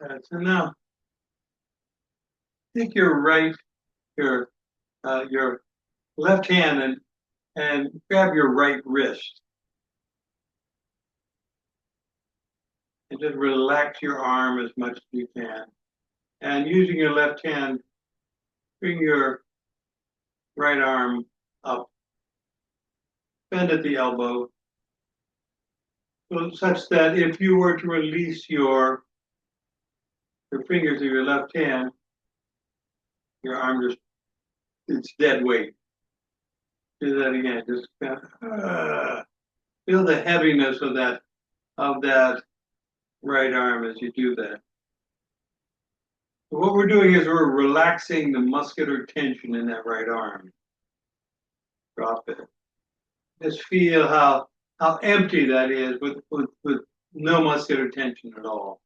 So now take your your left hand and grab your right wrist and just relax your arm as much as you can. And using your left hand, bring your right arm up, bend at the elbow, so such that if you were to release your fingers of your left hand, your arm just it's dead weight. Do that again. Just kind of, feel the heaviness of that right arm as you do that. So what we're doing is we're relaxing the muscular tension in that right arm. Drop it. Just feel how empty that is with no muscular tension at all.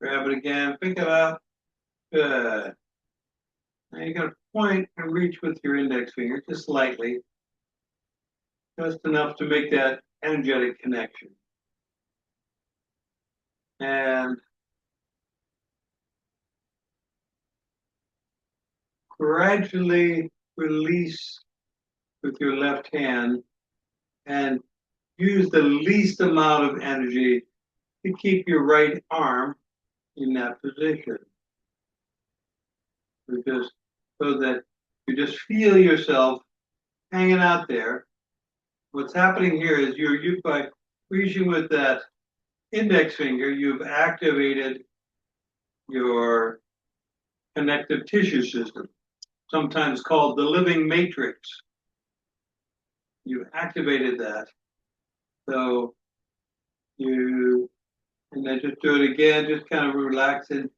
Grab it again, pick it up. Good. Now you're going to point and reach with your index finger just slightly, just enough to make that energetic connection. And gradually release with your left hand and use the least amount of energy to keep your right arm in that position. Just so that you just feel yourself hanging out there. What's happening here is you by reaching with that index finger, you've activated your connective tissue system, sometimes called the living matrix. You activated that. So and then just do it again, just kind of relax it,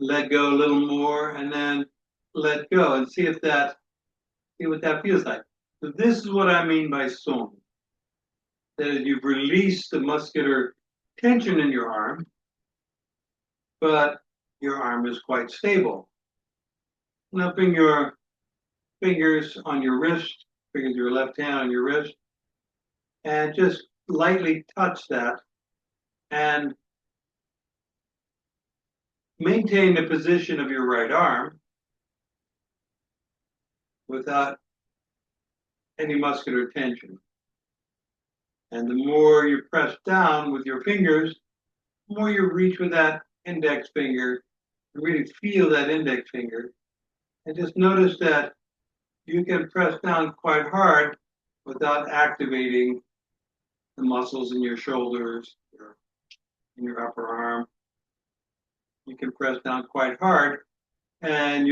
let go a little more, and then let go and see what that feels like. So this is what I mean by song. That you've released the muscular tension in your arm, but your arm is quite stable. Now bring your fingers on your wrist, fingers of your left hand on your wrist, and just lightly touch that and maintain the position of your right arm without any muscular tension. And the more you press down with your fingers, the more you reach with that index finger, and really feel that index finger, and just notice that you can press down quite hard without activating the muscles in your shoulders, in your upper arm. You can press down quite hard, and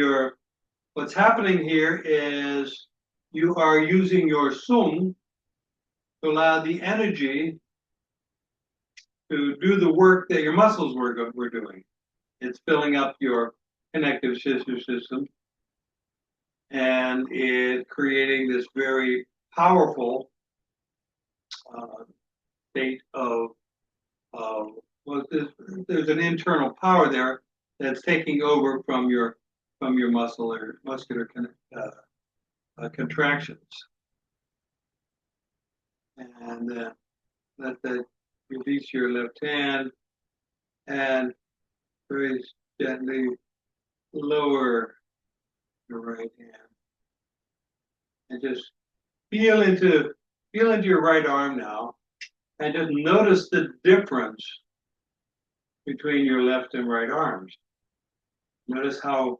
what's happening here is you are using your sung to allow the energy to do the work that your muscles were doing. It's filling up your connective tissue system, and it's creating this very powerful state of well, there's an internal power there that's taking over from your muscular contractions, and let that release your left hand and very gently lower your right hand, and just feel into your right arm now, and just notice the difference between your left and right arms. Notice how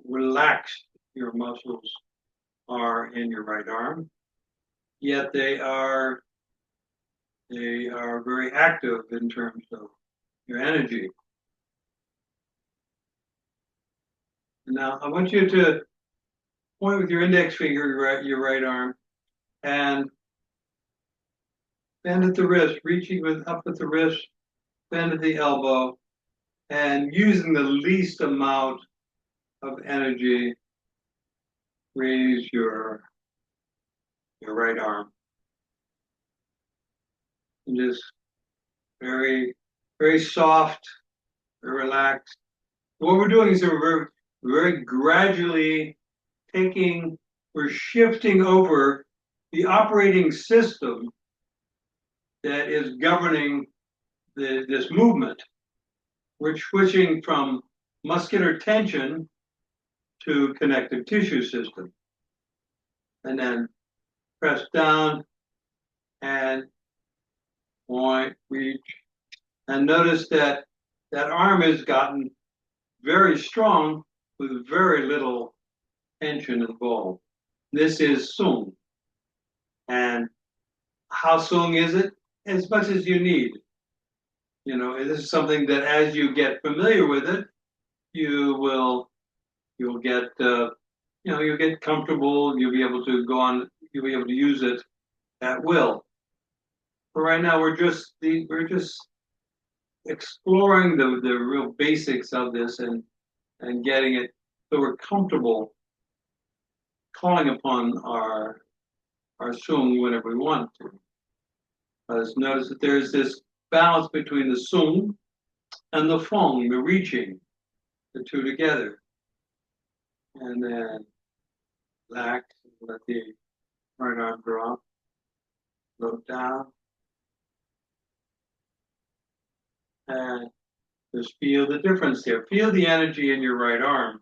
relaxed your muscles are in your right arm, yet they are very active in terms of your energy. Now I want you to point with your index finger your right arm and bend at the wrist, reaching up at the wrist, bend at the elbow, and using the least amount of energy, raise your right arm. And just very, very soft, very relaxed. What we're doing is we're very gradually we're shifting over the operating system that is governing this movement. we're switching from muscular tension to connective tissue system. And then press down and point, reach. And notice that that arm has gotten very strong with very little tension involved. This is Sung. And how Sung is it? As much as you need. You know, this is something that as you get familiar with it, you'll get, you'll get comfortable. You'll be able to go on. You'll be able to use it at will. But right now, we're just exploring the real basics of this and getting it so we're comfortable calling upon our Sung whenever we want to. Let's notice that there's this balance between the Sung and the Feng, the reaching, the two together. And then relax, let the right arm drop, look down, and just feel the difference there. Feel the energy in your right arm.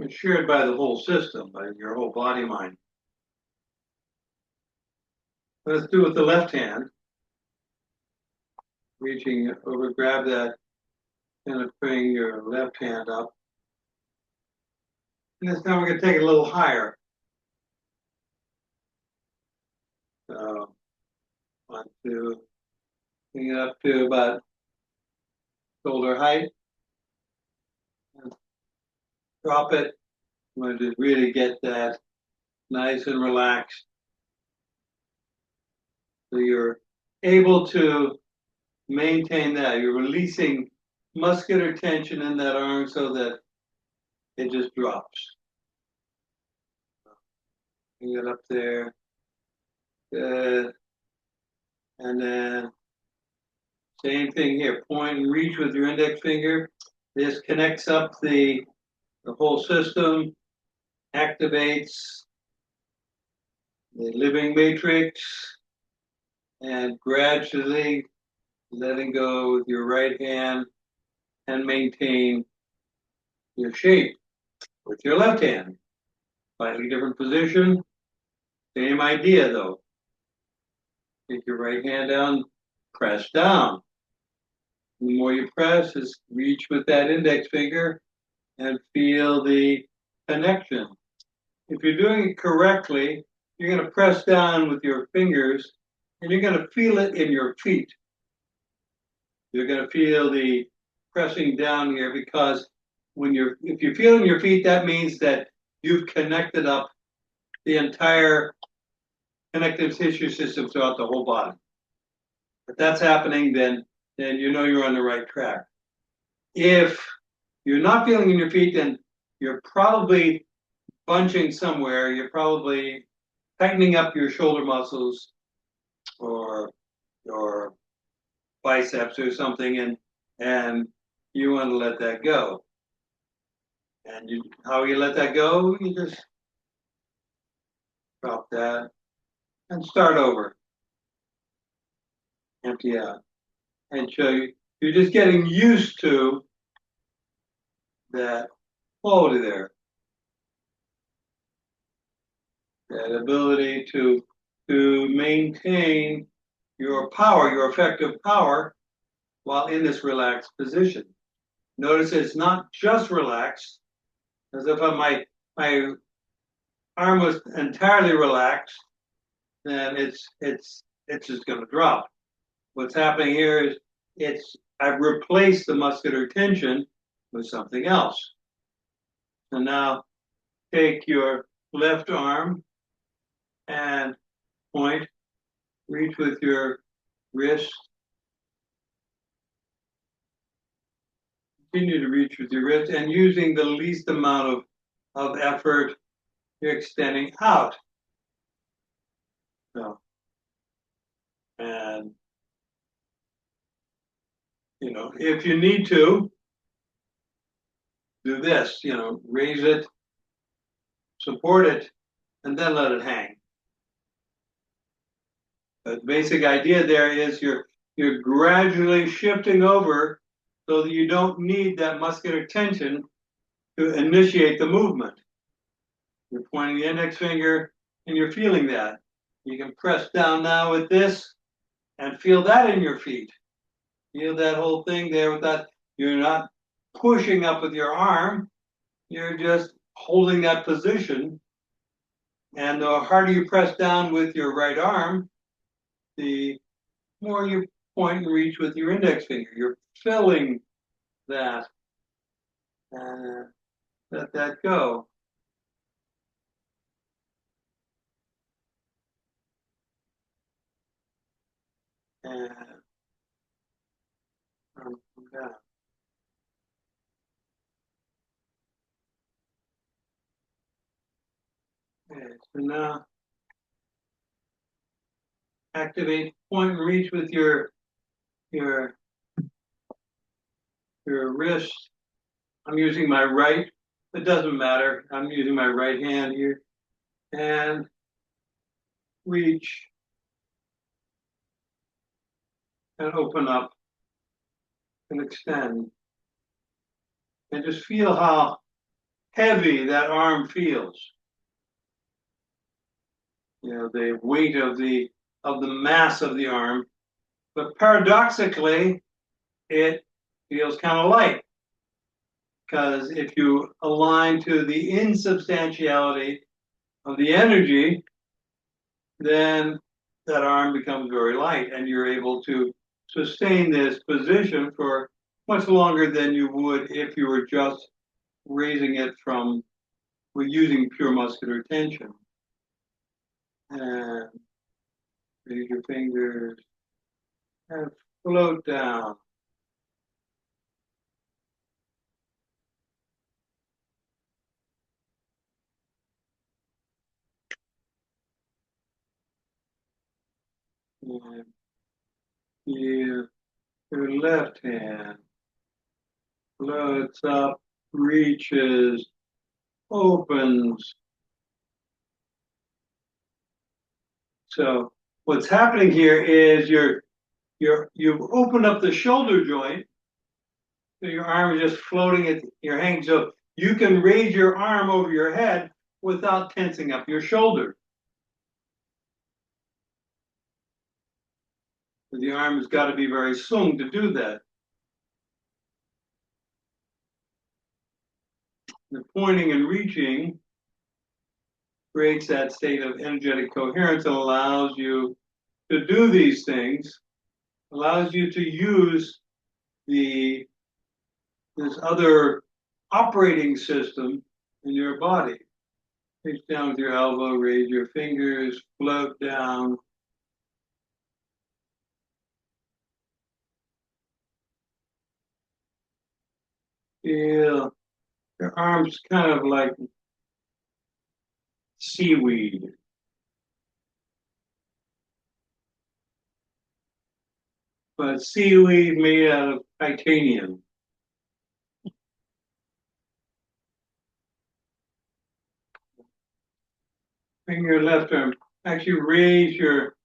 It's shared by the whole system, by your whole body mind. Let's do it with the left hand. Reaching over, grab that and bring your left hand up. And this time we're going to take it a little higher. So, want to bring it up to about shoulder height. And drop it. I'm going to really get that nice and relaxed. So you're able to maintain that. You're releasing muscular tension in that arm so that it just drops. Bring it up there. Good. And then same thing here. Point and reach with your index finger. This connects up the whole system, activates the living matrix, and gradually letting go with your right hand and maintain your shape with your left hand. Slightly different position, same idea though. Take your right hand down, press down. The more you press, is reach with that index finger and feel the connection. If you're doing it correctly, you're going to press down with your fingers and you're going to feel it in your feet. You're going to feel the pressing down here because if you're feeling your feet, that means that you've connected up the entire connective tissue system throughout the whole body. If that's happening, then you know you're on the right track. If you're not feeling in your feet, then you're probably bunching somewhere. You're probably tightening up your shoulder muscles or your biceps or something, and you want to let that go. And how you let that go? You just drop that and start over. Empty out. And so you're just getting used to that quality there. That ability to maintain your power, your effective power, while in this relaxed position. Notice it's not just relaxed, as if my arm was entirely relaxed, then it's just going to drop. What's happening here is I've replaced the muscular tension with something else. So now take your left arm and point, reach with your wrist. Continue to reach with your wrist and using the least amount of effort, you're extending out. So, and if you need to, do this, raise it, support it, and then let it hang. But the basic idea there is you're gradually shifting over so that you don't need that muscular tension to initiate the movement. You're pointing the index finger and you're feeling that. You can press down now with this and feel that in your feet. Feel that whole thing there with that. You're not pushing up with your arm, you're just holding that position. And the harder you press down with your right arm, the more you point and reach with your index finger. You're filling that. Let that go. And down. Okay, so now activate point and reach with your wrist. I'm using my right. It doesn't matter. I'm using my right hand here. And reach and open up and extend. And just feel how heavy that arm feels. You know, the weight of the mass of the arm. But paradoxically, it feels kind of light. Because if you align to the insubstantiality of the energy, then that arm becomes very light and you're able to sustain this position for much longer than you would if you were just raising it from with using pure muscular tension. And raise your fingers and float down. And feel your left hand floats up, reaches, opens. So what's happening here is you've opened up the shoulder joint, so your arm is just floating at your hang. So you can raise your arm over your head without tensing up your shoulder. The arm has got to be very sung to do that. The pointing and reaching creates that state of energetic coherence and allows you to do these things, allows you to use this other operating system in your body. Reach down with your elbow, raise your fingers, float down. Feel your arms kind of like seaweed. But seaweed made out of titanium. Bring your left arm. Actually raise your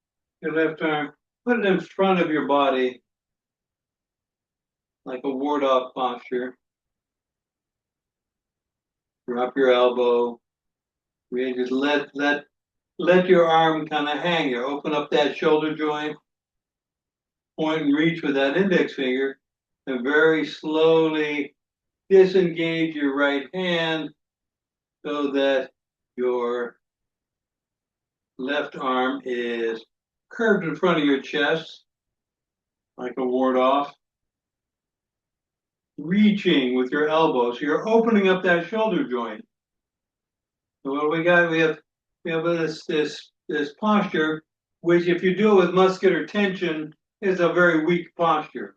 left arm. Put it in front of your body like a ward-off posture. Drop your elbow. Really just let your arm kind of hang here. Open up that shoulder joint. Point and reach with that index finger. And very slowly disengage your right hand so that your left arm is curved in front of your chest, like a ward-off. Reaching with your elbow. So you're opening up that shoulder joint. So what we got? We have this posture, which if you do it with muscular tension, is a very weak posture.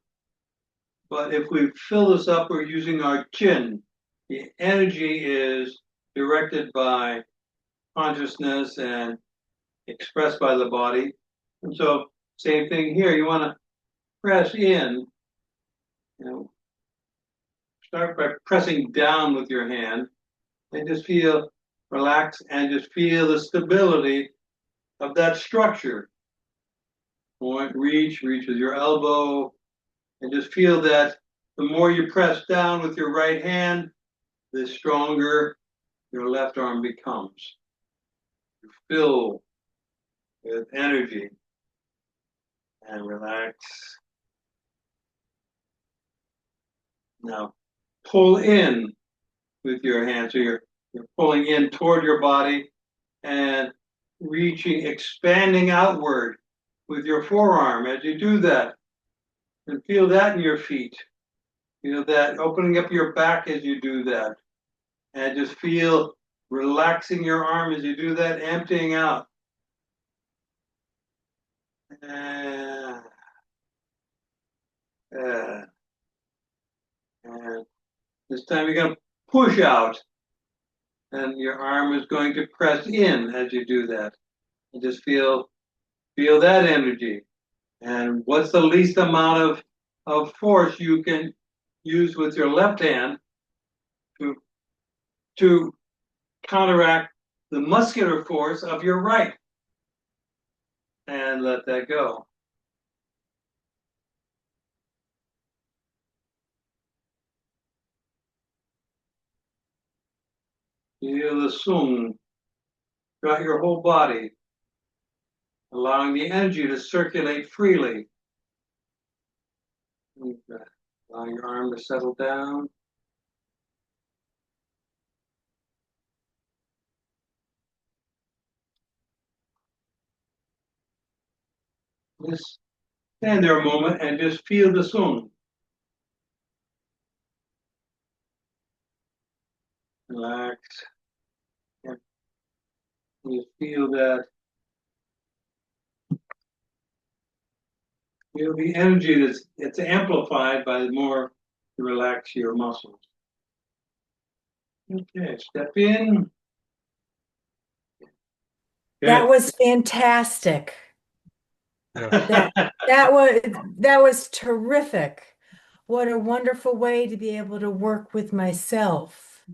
But if we fill this up, we're using our chin. The energy is directed by consciousness and expressed by the body. And so, same thing here. You want to press in. You know, start by pressing down with your hand and just feel relaxed and just feel the stability of that structure. Point, reach with your elbow, and just feel that the more you press down with your right hand, the stronger your left arm becomes. You fill with energy and relax. Now pull in with your hand. So you're pulling in toward your body and reaching, expanding outward with your forearm as you do that. And feel that in your feet. Feel that opening up your back as you do that. And just feel relaxing your arm as you do that, emptying out. And, and this time you're going to push out. And your arm is going to press in as you do that. And just feel that energy. And what's the least amount of force you can use with your left hand to counteract the muscular force of your right? And let that go. Feel the sung throughout your whole body, allowing the energy to circulate freely. Allow your arm to settle down. Just stand there a moment and just feel the sung. Relax. And you feel that. Feel the energy it's amplified by the more you relax your muscles. Okay, step in. That was fantastic. That that was terrific. What a wonderful way to be able to work with myself.